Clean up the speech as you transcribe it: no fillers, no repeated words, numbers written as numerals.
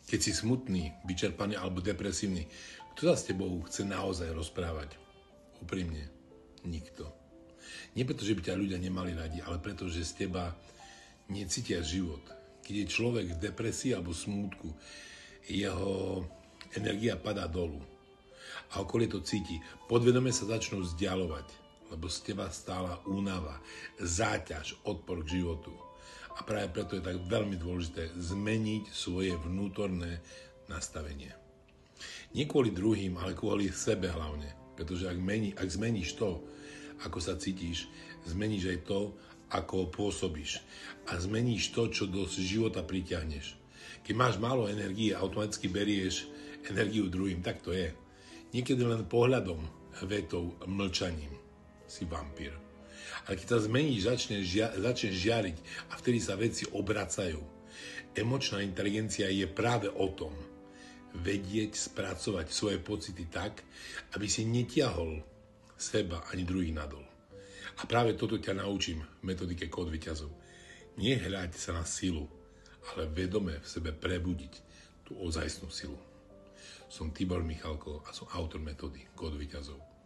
Keď si smutný, vyčerpaný alebo depresívny, kto sa s tebou chce naozaj rozprávať? Úprimne, nikto. Nie preto, že by ťa ľudia nemali radi, ale preto, že z teba necítia život. Keď je človek v depresii alebo smútku, jeho energia padá dolu. A okolie to cíti. Podvedome sa začnú vzdialovať, lebo z teba stála únava, záťaž, odpor k životu. A práve preto je tak veľmi dôležité zmeniť svoje vnútorné nastavenie. Nie kvôli druhým, ale kvôli sebe hlavne. Pretože ak zmeníš to, ako sa cítiš, zmeníš aj to, ako pôsobíš. A zmeníš to, čo do života pritiahneš. Keď máš málo energie, automaticky berieš energiu druhým. Tak to je. Niekedy len pohľadom, vetou, mlčaním si vampír. Ale keď sa zmeníš, začneš žiariť a vtedy sa veci obracajú. Emočná inteligencia je práve o tom, vedieť spracovať svoje pocity tak, aby si netiahol seba ani druhých nadol. A práve toto ťa naučím v metodike Kód víťazov. Nie hľadať sa na silu, ale vedome v sebe prebudiť tú ozajstnú silu. Som Tibor Michalko a som autor metódy Kód víťazov.